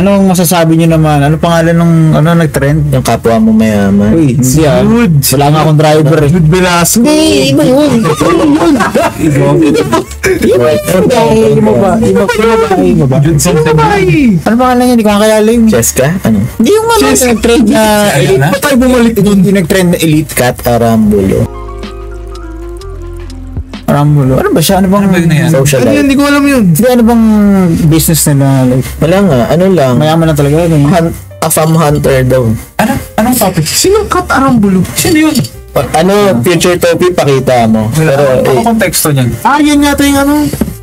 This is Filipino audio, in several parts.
Anong masasabi niyo naman? Ano pangalan ng nag-trend? Yung kapwa mo mayaman. Uy, hindi ah. Wala nga akong driver eh. Jude Velasco. Hindi, iba yun. Iba ba? Jude Santana. Ano pangalan niya? Hindi ko kakayala yung... Cheska? Ano? Hindi yung nag-trend na elite. Ba't tayo bumalik doon? Yung nag-trend na elite cat. Karambulo. Ramulo. Ano ba siya? Ano bang... Ano ba yun na yan? Socialite. Hindi ko alam yun. Hindi, ano bang business nila? Like, Wala nga, ano lang. mayaman na talaga. A farm hunter daw. Anong topic? Sinong Kat Arambulo? Sino yun? Ano, future topic pakita mo. Pero, Ano konteksto niyan? Yan yata yung ano.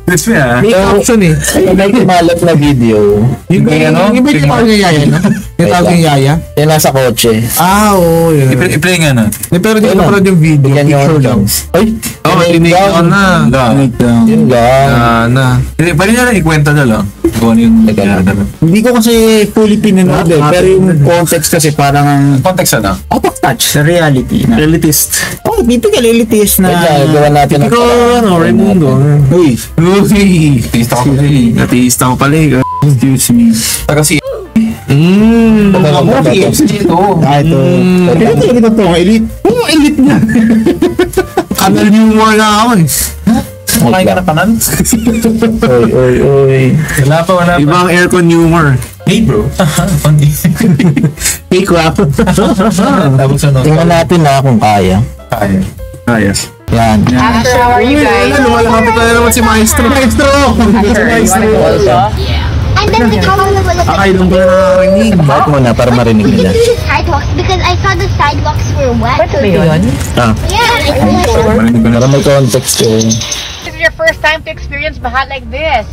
Crispy ah. May caption eh. may kumalat na video. Yung ano? Yung ba yung tawag niya yaya, no? Yung tawag niya yaya? Yung nasa kotse. Oo. Yun. I-play nga na. Pero di ko Wala. napanood yung video. Bigyan niyo Picture lang. Ay, Tinignan na. yun lang. Hindi, pwede nyo lang ikwenta na lang. Kung ano yung Hindi ko kasi fully pinanood eh. Pero yung context kasi parang ang context na. out of touch sa reality na. Elitist. Oh, typical elitist na. Kaya gawa natin. Ikaw, Raimundo. Uy. Uy! Natista ko pala eh. Natista ko pala eh. Excuse me. Taga si dito. Ito. Pero talaga ito ang elite. Oo, elite niya. Kanal humor na ako eh. Makain ka na kanan? Oy. Wala pa. Ibang aircon humor. Hey bro. Funny. Hey, crap. Tapos ano? Tingnan natin na kung kaya. Kaya. Yan. After, how are you guys? Lumalapit tayo naman si Maestro. After, you wanna go also? And then the color was like, Akay lang pala nakakarinig. Bakit mo na para marinig we can nila? do the sidewalks because I saw the sidewalks were wet. Pwede ba yun? Ah, Yeah, it's wet. Marinig ko na. para may context yun. This is your first time to experience Baha like this.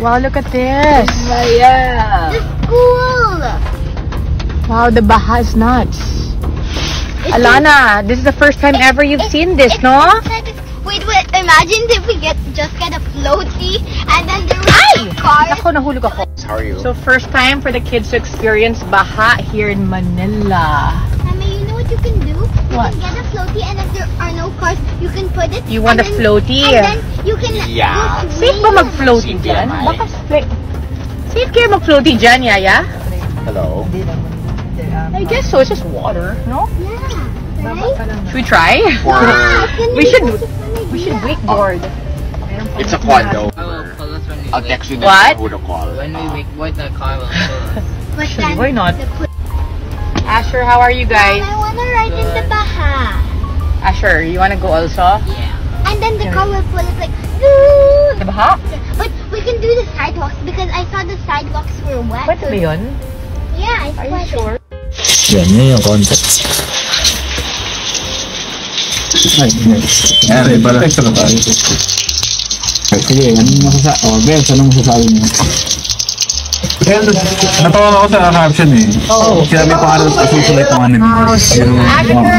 Wow, look at this. The school. Wow, the Baha is nuts. Alana, this is the first time ever you've seen this, no? Wait, imagine if we just get a floaty and then there was a car. Ako, nahulog ako. So first time for the kids to experience Baha here in Manila. Mami, you know what you can do? What? You can get a floaty and if there are no cars, you can put it. You want a and then- floaty? And then you can go Safe ba mag-floaty dyan? Baka safe kaya mag-floaty dyan, Yaya? Hello? I guess so. It's just water, no? Yeah, right? Should we try? Wow, can We you should- do this one We should again? wakeboard. It's a quad though. I will call us when we I'll wake. text you What? who to call. When we wake, what the car will show us. But Sure, then why not? the put- Asher, how are you guys? I want to ride in the Baha. Asher, you wanna go also? Yeah. And then the car will pull it like, "Doo!" The Baha? But we can do the sidewalks because I saw the sidewalks were wet. Pwede ba yun? Yeah, it's Are you wet. sure? Yan, yun yung context. Yan, pala. Extra na tayo. Sige, anong masasabi? Oh, Bels, anong masasabi mo? Natawa ako sa caption eh. Oo. Sinabi ko nga sa susulit ng ano. Asher,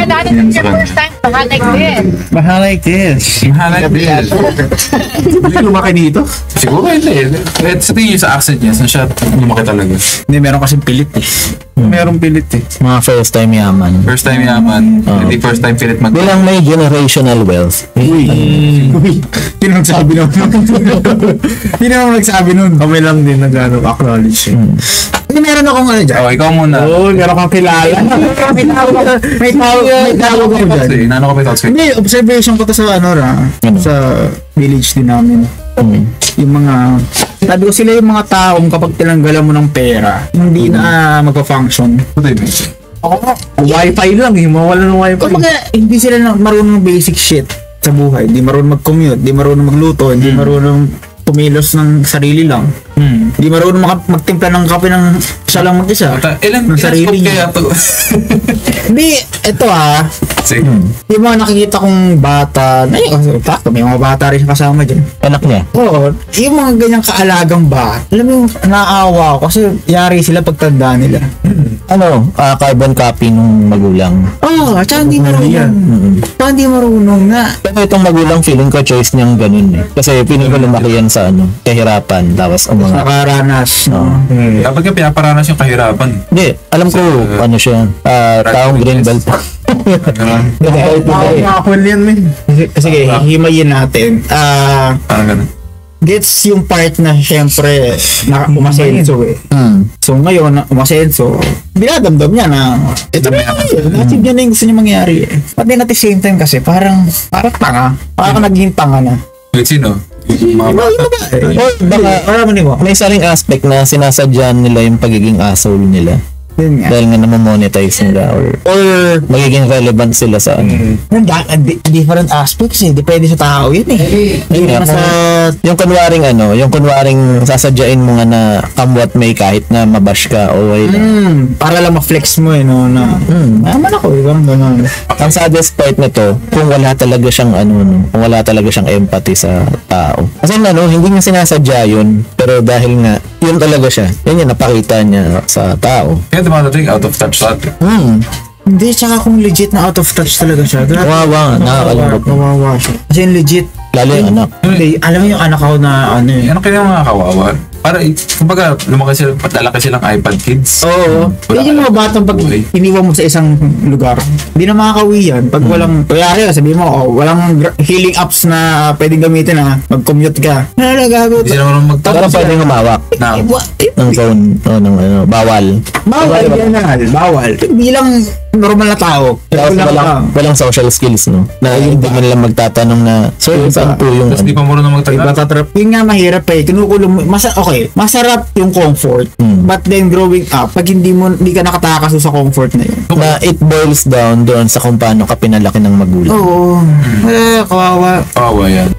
that is your first time Baha like this. Baha like this. Mahalag din. Hindi lumaki dito? Siguro hindi. Sa tingin niyo sa accent niya, saan siya lumaki talaga? Hindi, meron kasing pilit eh. Merong pilit eh. Mga first time yaman. First time yaman, hindi first time pilit mag... Bilang may generational wealth. Uy. Sino nagsabi nun? Sino naman nagsabi nun? Kami lang din nag-acknowledge eh. Hindi, meron akong ano dyan. Oh, ikaw muna. Oo, meron kang kilala. May tawag ako dyan. Nano ka may thoughts kayo? Hindi, observation ko to sa sa village din namin. Yung mga, sabi ko sila yung mga taong kapag tinanggalan mo ng pera, hindi na magpa-function. Ano yun? Wi-Fi lang eh, mawala ng Wi-Fi. Kumbaga, hindi sila marunong ng basic shit sa buhay. Hindi marunong mag-commute, hindi marunong magluto, hindi marunong pumilos ng sarili lang. Hindi marunong magtimpla ng kape ng siya lang mag-isa. Ilan sarili scope niya. kaya to? Hindi, eto Sige. yung mga nakikita kong bata, may mga bata rin kasama dyan. Anak niya. Oo, yung mga ganyang kaalagang bata, alam mo yung naawa ko kasi yari sila pagtanda nila. Ano, carbon copy nung magulang. Oo, tsaka hindi marunong. Tsaka hindi marunong nga. Pero itong magulang, feeling ko choice niyang ganun eh. Kasi feeling ko lumaki yan sa kahirapan. Tapos ang mga... Nakaranas, no? Kapag ka pinaparanas yung kahirapan. Hindi, alam ko ano siya. Taong Greenbelt. Nakakul yan, men. Sige, hihimayin natin. Parang ganun. gets yung part na syempre umasenso eh. So ngayon, umasenso, binadamdam niya na ito na yun. Na-achieve niya na yung gusto niya mangyari eh. But then at the same time kasi, parang tanga. Parang naging tanga na. Wait, sino? Yung mga bata. Baka Parang mo. may isa ring aspect na sinasadyan nila yung pagiging asshole nila. Yun nga. Dahil nga namamonetize nila or magiging relevant sila sa ano. Different aspects eh. Depende sa tao yun eh. Hindi naman sa... Yung kunwaring sasadyain mo nga na come what may kahit na mabash ka o okay lang. para lang ma-flex mo eh, no? Na, naman ako, ibang gano'n. Ang saddest part nito, kung wala talaga siyang kung wala talaga siyang empathy sa tao. Kasi hindi niya sinasadya yun, pero dahil nga, yun talaga siya. Yan yung napakita niya sa tao. Kaya tumatagay out of touch sa atin. Hindi, tsaka kung legit na out of touch talaga siya. Kawawa, nakakalungkot. Kawawa siya. Kasi yung legit, Lalo yung anak. hindi, alam mo yung anak ko na ano eh. Ano kaya mga kawawa? Para, kumbaga, lalaki silang iPad kids. Oo. Yan yung mga batang pag iniwan mo sa isang lugar, hindi na makakawi yan. Pag walang, kaya sabihin mo, walang healing apps na pwedeng gamitin na mag-commute ka. Gago. Hindi sila marunong Pero pwedeng humawak ng phone o ng bawal. Bawal yan na. Bawal. Bilang normal na tao. Tapos walang social skills, no? Na hindi man lang magtatanong na, sir, saan po yung Tapos di pa marunong magtagalog. Tatrap. Yun nga mahirap eh. Kinukulong mo. Okay, masarap yung comfort. But then growing up, pag hindi ka nakatakas sa comfort na yun. na it boils down doon sa kung paano ka pinalaki ng magulang. Oo. Kawawa. Kawawa yan.